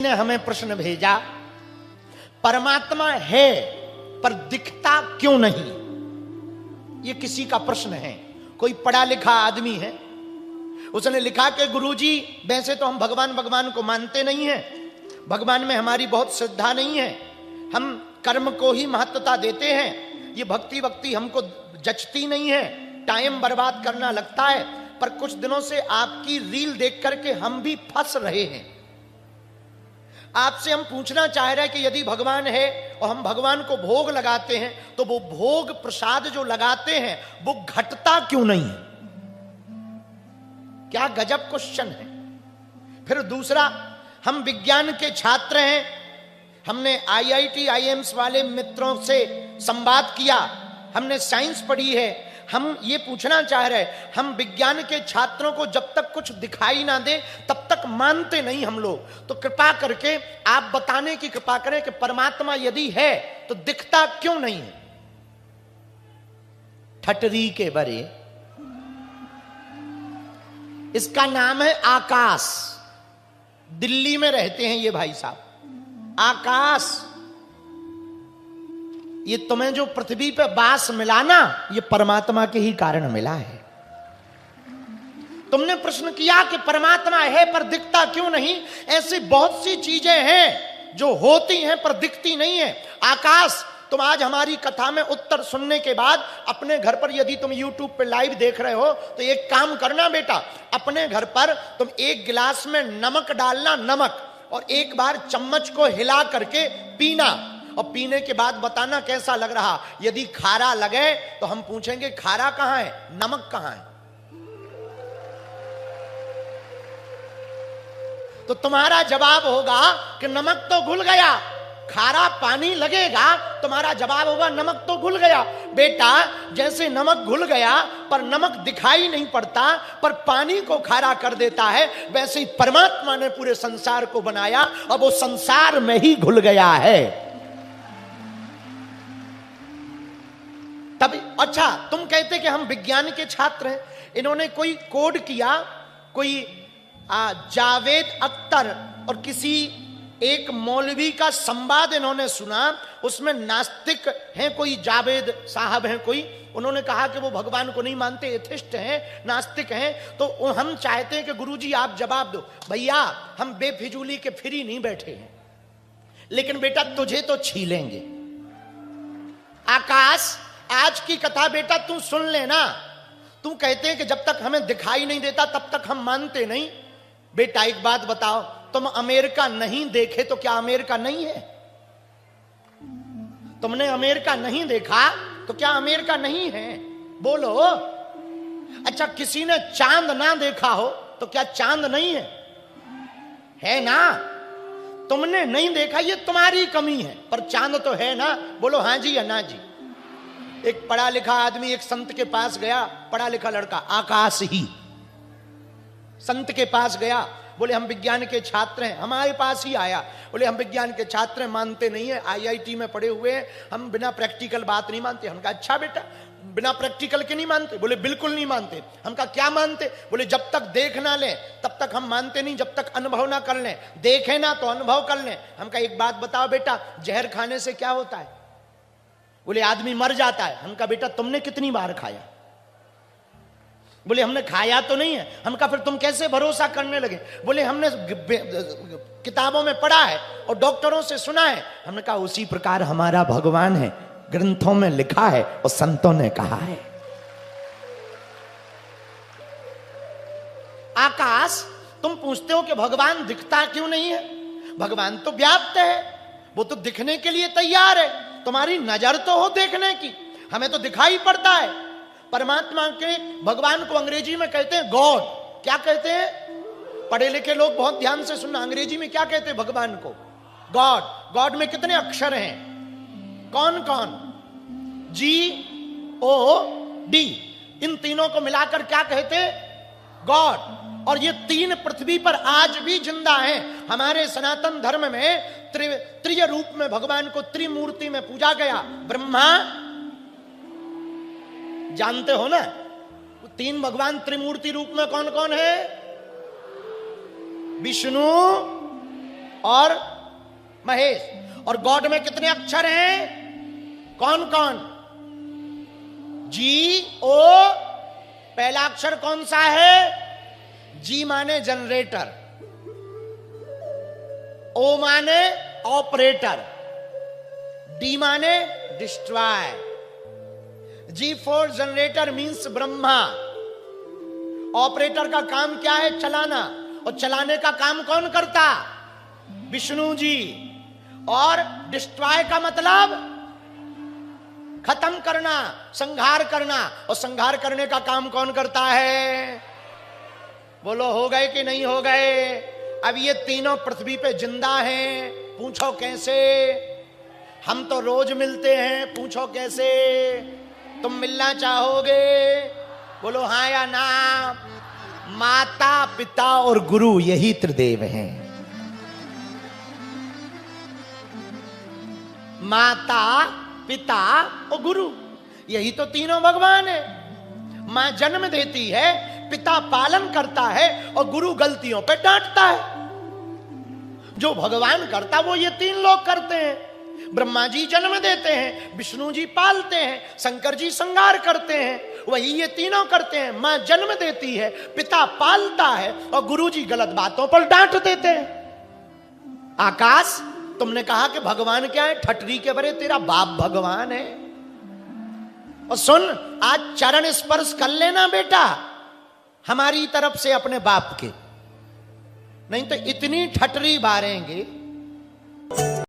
ने हमें प्रश्न भेजा, परमात्मा है पर दिखता क्यों नहीं? ये किसी का प्रश्न है। कोई पढ़ा लिखा आदमी है, उसने लिखा कि गुरुजी वैसे तो हम भगवान भगवान को मानते नहीं हैं, भगवान में हमारी बहुत श्रद्धा नहीं है, हम कर्म को ही महत्वता देते हैं, ये भक्ति भक्ति हमको जचती नहीं है, टाइम बर्बाद करना लगता है। पर कुछ दिनों से आपकी रील देख करके हम भी फंस रहे हैं। आपसे हम पूछना चाह रहे हैं कि यदि भगवान है और हम भगवान को भोग लगाते हैं तो वो भोग प्रसाद जो लगाते हैं वो घटता क्यों नहीं है? क्या गजब क्वेश्चन है। फिर दूसरा, हम विज्ञान के छात्र हैं, हमने आईआईटी आईएम्स वाले मित्रों से संवाद किया, हमने साइंस पढ़ी है, हम ये पूछना चाह रहे हैं, हम विज्ञान के छात्रों को जब तक कुछ दिखाई ना दे तब तक मानते नहीं हम लोग। तो कृपा करके आप बताने की कृपा करें कि परमात्मा यदि है तो दिखता क्यों नहीं है? ठटरी के बरे, इसका नाम है आकाश। दिल्ली में रहते हैं ये भाई साहब। आकाश, ये तुम्हें जो पृथ्वी पे बास मिला ना, ये परमात्मा के ही कारण मिला है। तुमने प्रश्न किया कि परमात्मा है पर दिखता क्यों नहीं? ऐसी बहुत सी चीजें हैं जो होती हैं पर दिखती नहीं है। आकाश, तुम आज हमारी कथा में उत्तर सुनने के बाद अपने घर पर, यदि तुम YouTube पे लाइव देख रहे हो तो एक काम करना बेटा, अपने घर पर तुम एक गिलास में नमक डालना, नमक, और एक बार चम्मच को हिला करके पीना, और पीने के बाद बताना कैसा लग रहा। यदि खारा लगे तो हम पूछेंगे खारा कहां है, नमक कहां है? तो तुम्हारा जवाब होगा कि नमक तो घुल गया। खारा पानी लगेगा, तुम्हारा जवाब होगा नमक तो घुल गया। बेटा, जैसे नमक घुल गया पर नमक दिखाई नहीं पड़ता पर पानी को खारा कर देता है, वैसे ही परमात्मा ने पूरे संसार को बनाया और वो संसार में ही घुल गया है। तभी अच्छा, तुम कहते कि हम विज्ञान के छात्र हैं, इन्होंने कोई कोड किया, कोई जावेद अख्तर और किसी एक मौलवी का संवाद इन्होंने सुना, उसमें नास्तिक हैं, कोई जावेद साहब हैं कोई, उन्होंने कहा कि वो भगवान को नहीं मानते, एथिस्ट हैं, नास्तिक हैं। तो हम चाहते हैं कि गुरुजी आप जवाब दो। भैया, हम बेफिजूली के फ्री नहीं बैठे हैं, लेकिन बेटा तुझे तो छीलेंगे। आकाश, आज की कथा बेटा तू सुन लेना। तू कहते हैं कि जब तक हमें दिखाई नहीं देता तब तक हम मानते नहीं। बेटा एक बात बताओ, तुम अमेरिका नहीं देखे तो क्या अमेरिका नहीं है? तुमने अमेरिका नहीं देखा तो क्या अमेरिका नहीं है? बोलो। अच्छा, किसी ने चांद ना देखा हो तो क्या चांद नहीं है? है ना? तुमने नहीं देखा, ये तुम्हारी कमी है, पर चांद तो है ना? बोलो हाँ जी या ना जी। एक पढ़ा लिखा आदमी एक संत के पास गया, पढ़ा लिखा लड़का, आकाश ही, संत के पास गया, बोले हम विज्ञान के छात्र हैं, हमारे पास ही आया, बोले हम विज्ञान के छात्र हैं, मानते नहीं है, आईआईटी में पढ़े हुए हैं, हम बिना प्रैक्टिकल बात नहीं मानते। हम कहा अच्छा बेटा, बिना प्रैक्टिकल के नहीं मानते? बोले बिल्कुल नहीं मानते। हम कहा क्या मानते? बोले जब तक देख ना लें तब तक हम मानते नहीं, जब तक अनुभव ना कर लें, देखें ना तो अनुभव कर लें। हम कहा एक बात बताओ बेटा, जहर खाने से क्या होता है? बोले आदमी मर जाता है। हम कहा बेटा तुमने कितनी बार खाया? बोले हमने खाया तो नहीं है। हम कहा फिर तुम कैसे भरोसा करने लगे? बोले हमने किताबों में पढ़ा है और डॉक्टरों से सुना है। हमने कहा उसी प्रकार हमारा भगवान है, ग्रंथों में लिखा है और संतों ने कहा है। आकाश, तुम पूछते हो कि भगवान दिखता क्यों नहीं है? भगवान तो व्याप्त है, वो तो दिखने के लिए तैयार है। तुम्हारी नजर तो हो देखने की, हमें तो दिखाई पड़ता है। परमात्मा के, भगवान को अंग्रेजी में कहते हैं गॉड। क्या कहते हैं? पढ़े लिखे लोग बहुत ध्यान से सुनना, अंग्रेजी में क्या कहते हैं भगवान को? गॉड। गॉड में कितने अक्षर हैं? कौन कौन? GOD, इन तीनों को मिलाकर क्या कहते हैं? गॉड। और ये तीन पृथ्वी पर आज भी जिंदा हैं। हमारे सनातन धर्म में त्रिय रूप में भगवान को त्रिमूर्ति में पूजा गया। ब्रह्मा, जानते हो ना, तीन भगवान त्रिमूर्ति रूप में कौन कौन है? विष्णु, और महेश। और गॉड में कितने अक्षर हैं? कौन कौन? जी ओ। पहला अक्षर कौन सा है? जी माने जनरेटर, ओ माने ऑपरेटर, डी माने destroy. G for generator means Brahma. Operator का काम क्या है? चलाना। और चलाने का काम कौन करता? विष्णु जी। और डिस्ट्रॉय का मतलब खत्म करना, संहार करना। और संहार करने का काम कौन करता है? बोलो हो गए कि नहीं हो गए? अब ये तीनों पृथ्वी पे जिंदा हैं, पूछो कैसे? हम तो रोज मिलते हैं, पूछो कैसे? तुम मिलना चाहोगे? बोलो हाँ या ना। माता पिता और गुरु यही त्रिदेव हैं। माता पिता और गुरु यही तो तीनों भगवान है। मां जन्म देती है, पिता पालन करता है और गुरु गलतियों पे डांटता है। जो भगवान करता वो ये तीन लोग करते हैं। ब्रह्मा जी जन्म देते हैं, विष्णु जी पालते हैं, शंकर जी संहार करते हैं, वही ये तीनों करते हैं। मां जन्म देती है, पिता पालता है और गुरु जी गलत बातों पर डांट देते हैं। आकाश, तुमने कहा कि भगवान क्या है? ठटरी के बरे तेरा बाप भगवान है। और सुन, आज चरण स्पर्श कर लेना बेटा हमारी तरफ से अपने बाप के, नहीं तो इतनी ठटरी बारेंगे।